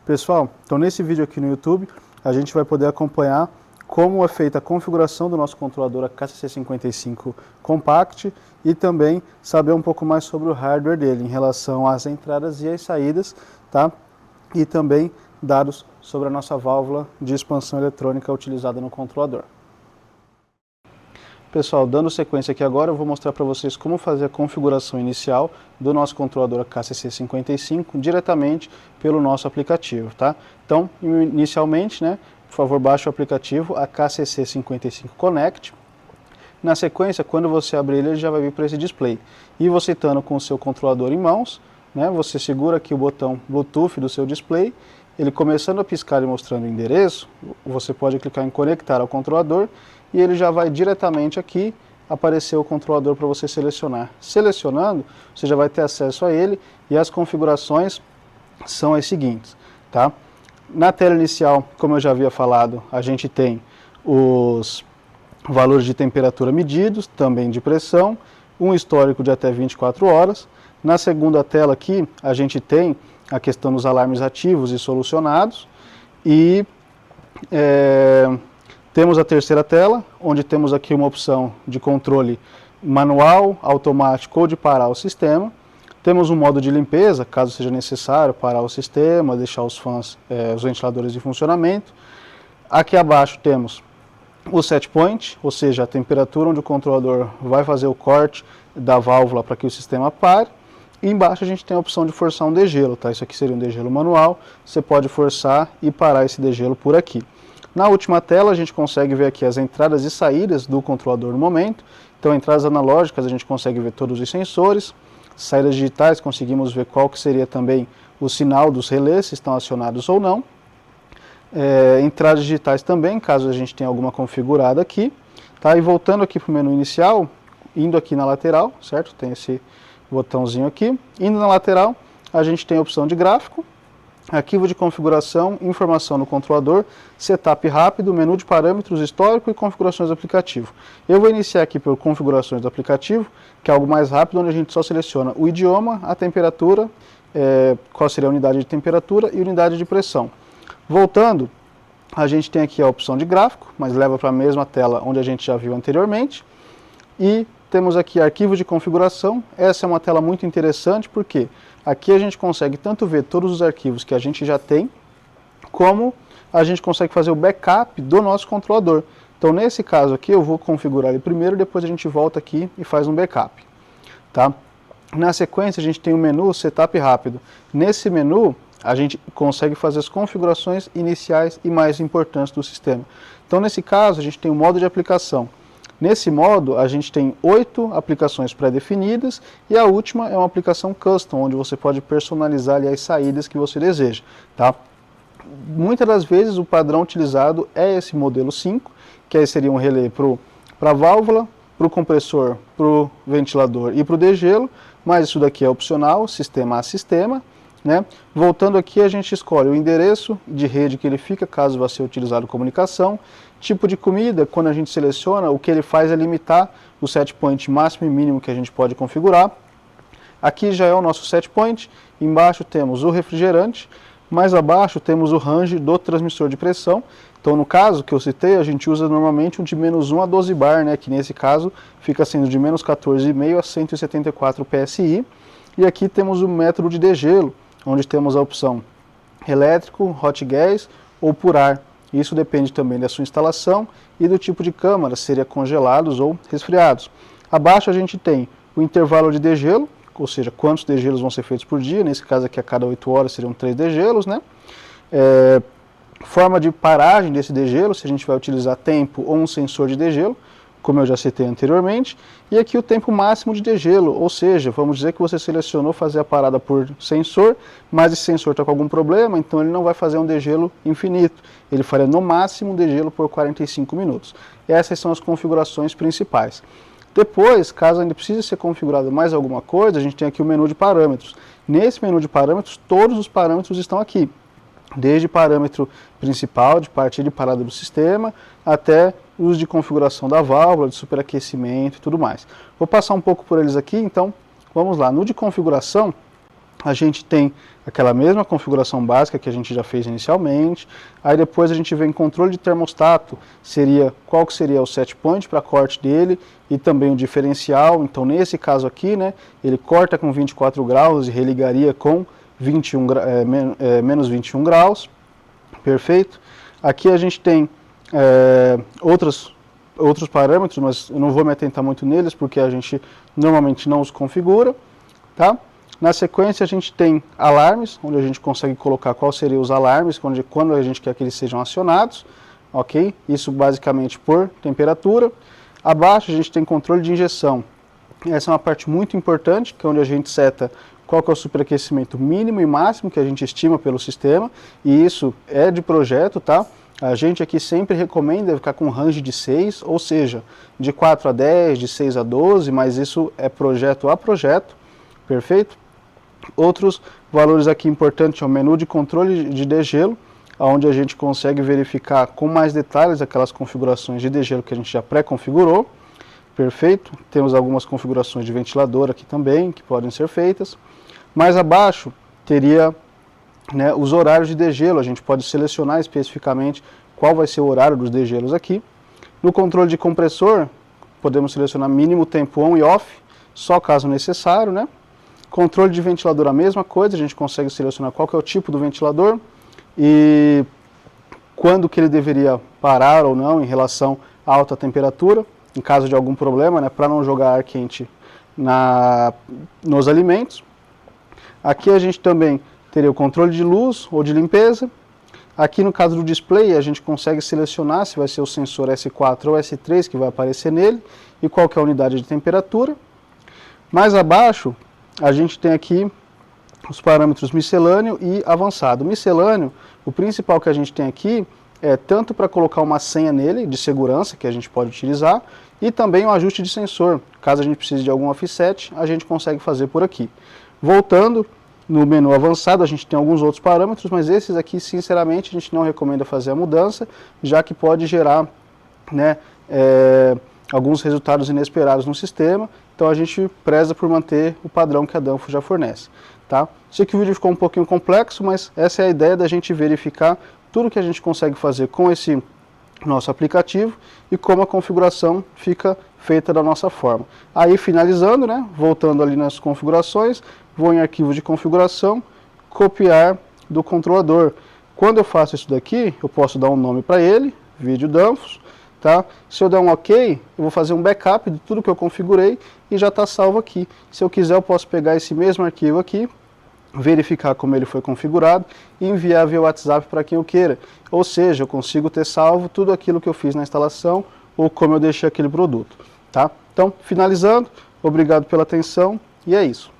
Pessoal, então nesse vídeo aqui no YouTube, a gente vai poder acompanhar como é feita a configuração do nosso controlador KCC55 Compact e também saber um pouco mais sobre o hardware dele em relação às entradas e às saídas, tá? E também dados sobre a nossa válvula de expansão eletrônica utilizada no controlador. Pessoal, dando sequência aqui agora, eu vou mostrar para vocês como fazer a configuração inicial do nosso controlador KCC55 diretamente pelo nosso aplicativo, tá? Então, inicialmente, né, por favor, baixe o aplicativo a KCC55 Connect. Na sequência, quando você abrir ele já vai vir para esse display. E você estando com o seu controlador em mãos, né, você segura aqui o botão Bluetooth do seu display. Ele começando a piscar e mostrando o endereço, você pode clicar em conectar ao controlador e ele já vai diretamente aqui aparecer o controlador para você selecionar. Selecionando, você já vai ter acesso a ele e as configurações são as seguintes, tá? Na tela inicial, como eu já havia falado, a gente tem os valores de temperatura medidos, também de pressão, um histórico de até 24 horas. Na segunda tela aqui, a gente tem a questão dos alarmes ativos e solucionados e temos a terceira tela, onde temos aqui uma opção de controle manual, automático ou de parar o sistema. Temos um modo de limpeza, caso seja necessário parar o sistema, deixar os fãs, os ventiladores em funcionamento. Aqui abaixo temos o set point, ou seja, a temperatura onde o controlador vai fazer o corte da válvula para que o sistema pare. E embaixo a gente tem a opção de forçar um degelo, tá? Isso aqui seria um degelo manual, você pode forçar e parar esse degelo por aqui. Na última tela a gente consegue ver aqui as entradas e saídas do controlador no momento. Então, entradas analógicas a gente consegue ver todos os sensores, saídas digitais conseguimos ver qual que seria também o sinal dos relés, se estão acionados ou não. Entradas digitais também, caso a gente tenha alguma configurada aqui. Tá? E voltando aqui para o menu inicial, indo aqui na lateral, certo? Tem esse botãozinho aqui. Indo na lateral, a gente tem a opção de gráfico, arquivo de configuração, informação no controlador, setup rápido, menu de parâmetros, histórico e configurações do aplicativo. Eu vou iniciar aqui por configurações do aplicativo, que é algo mais rápido, onde a gente só seleciona o idioma, a temperatura, qual seria a unidade de temperatura e unidade de pressão. Voltando, a gente tem aqui a opção de gráfico, mas leva para a mesma tela onde a gente já viu anteriormente. E temos aqui arquivo de configuração. Essa é uma tela muito interessante porque aqui a gente consegue tanto ver todos os arquivos que a gente já tem, como a gente consegue fazer o backup do nosso controlador. Então nesse caso aqui eu vou configurar ele primeiro, depois a gente volta aqui e faz um backup. Tá? Na sequência a gente tem o menu Setup Rápido. Nesse menu a gente consegue fazer as configurações iniciais e mais importantes do sistema. Então nesse caso a gente tem o modo de aplicação. Nesse modo, a gente tem 8 aplicações pré-definidas e a última é uma aplicação custom, onde você pode personalizar ali as saídas que você deseja. Tá? Muitas das vezes o padrão utilizado é esse modelo 5, que aí seria um relé para a válvula, para o compressor, para o ventilador e para o degelo, mas isso daqui é opcional, sistema a sistema. Né? Voltando aqui, a gente escolhe o endereço de rede que ele fica, caso vá ser utilizado comunicação. Tipo de comida, quando a gente seleciona, o que ele faz é limitar o set point máximo e mínimo que a gente pode configurar. Aqui já é o nosso set point, embaixo temos o refrigerante, mais abaixo temos o range do transmissor de pressão. Então no caso que eu citei, a gente usa normalmente um de -1 a 12 bar, né, que nesse caso fica sendo de -14,5 a 174 PSI. E aqui temos o método de degelo, onde temos a opção elétrico, hot gas ou por ar. Isso depende também da sua instalação e do tipo de câmara, seria congelados ou resfriados. Abaixo a gente tem o intervalo de degelo, ou seja, quantos degelos vão ser feitos por dia, nesse caso aqui a cada 8 horas seriam 3 degelos, né? Forma de paragem desse degelo, se a gente vai utilizar tempo ou um sensor de degelo, como eu já citei anteriormente, e aqui o tempo máximo de degelo, ou seja, vamos dizer que você selecionou fazer a parada por sensor, mas esse sensor está com algum problema, então ele não vai fazer um degelo infinito, ele faria no máximo um degelo por 45 minutos. Essas são as configurações principais. Depois, caso ainda precise ser configurado mais alguma coisa, a gente tem aqui o menu de parâmetros. Nesse menu de parâmetros, todos os parâmetros estão aqui, desde parâmetro principal, de partida e parada do sistema, até os de configuração da válvula, de superaquecimento e tudo mais. Vou passar um pouco por eles aqui, então vamos lá. No de configuração, a gente tem aquela mesma configuração básica que a gente já fez inicialmente. Aí depois a gente vem controle de termostato, qual que seria o set point para corte dele e também o diferencial. Então nesse caso aqui, né, ele corta com 24 graus e religaria com menos 21 graus. Perfeito. Aqui a gente tem outros parâmetros, mas eu não vou me atentar muito neles porque a gente normalmente não os configura, tá? Na sequência a gente tem alarmes, onde a gente consegue colocar quais seriam os alarmes, quando a gente quer que eles sejam acionados, ok? Isso basicamente por temperatura. Abaixo a gente tem controle de injeção. Essa é uma parte muito importante, que é onde a gente seta qual que é o superaquecimento mínimo e máximo que a gente estima pelo sistema, e isso é de projeto, tá? A gente aqui sempre recomenda ficar com um range de 6, ou seja, de 4 a 10, de 6 a 12, mas isso é projeto a projeto, perfeito? Outros valores aqui importantes é o menu de controle de degelo, onde a gente consegue verificar com mais detalhes aquelas configurações de degelo que a gente já pré-configurou. Perfeito? Temos algumas configurações de ventilador aqui também, que podem ser feitas. Mais abaixo teria, né, os horários de degelo, a gente pode selecionar especificamente qual vai ser o horário dos degelos aqui. No controle de compressor, podemos selecionar mínimo tempo on e off, só caso necessário, né? Controle de ventilador, a mesma coisa, a gente consegue selecionar qual que é o tipo do ventilador e quando que ele deveria parar ou não em relação à alta temperatura, em caso de algum problema, né, para não jogar ar quente nos alimentos. Aqui a gente também teria o controle de luz ou de limpeza. Aqui no caso do display a gente consegue selecionar se vai ser o sensor S4 ou S3 que vai aparecer nele e qual que é a unidade de temperatura. Mais abaixo a gente tem aqui os parâmetros miscelâneo e avançado. Miscelâneo, o principal que a gente tem aqui é tanto para colocar uma senha nele, de segurança, que a gente pode utilizar, e também o ajuste de sensor. Caso a gente precise de algum offset, a gente consegue fazer por aqui. Voltando, no menu avançado a gente tem alguns outros parâmetros, mas esses aqui, sinceramente, a gente não recomenda fazer a mudança, já que pode gerar, né, alguns resultados inesperados no sistema. Então a gente preza por manter o padrão que a Danfoss já fornece. Tá? Sei que o vídeo ficou um pouquinho complexo, mas essa é a ideia da gente verificar tudo que a gente consegue fazer com esse nosso aplicativo e como a configuração fica feita da nossa forma. Aí finalizando, né, voltando ali nas configurações, vou em arquivo de configuração, copiar do controlador. Quando eu faço isso daqui, eu posso dar um nome para ele, vídeo Danfoss. Tá? Se eu der um OK, eu vou fazer um backup de tudo que eu configurei e já está salvo aqui. Se eu quiser, eu posso pegar esse mesmo arquivo aqui, verificar como ele foi configurado e enviar via WhatsApp para quem eu queira. Ou seja, eu consigo ter salvo tudo aquilo que eu fiz na instalação ou como eu deixei aquele produto. Tá? Então, finalizando, obrigado pela atenção e é isso.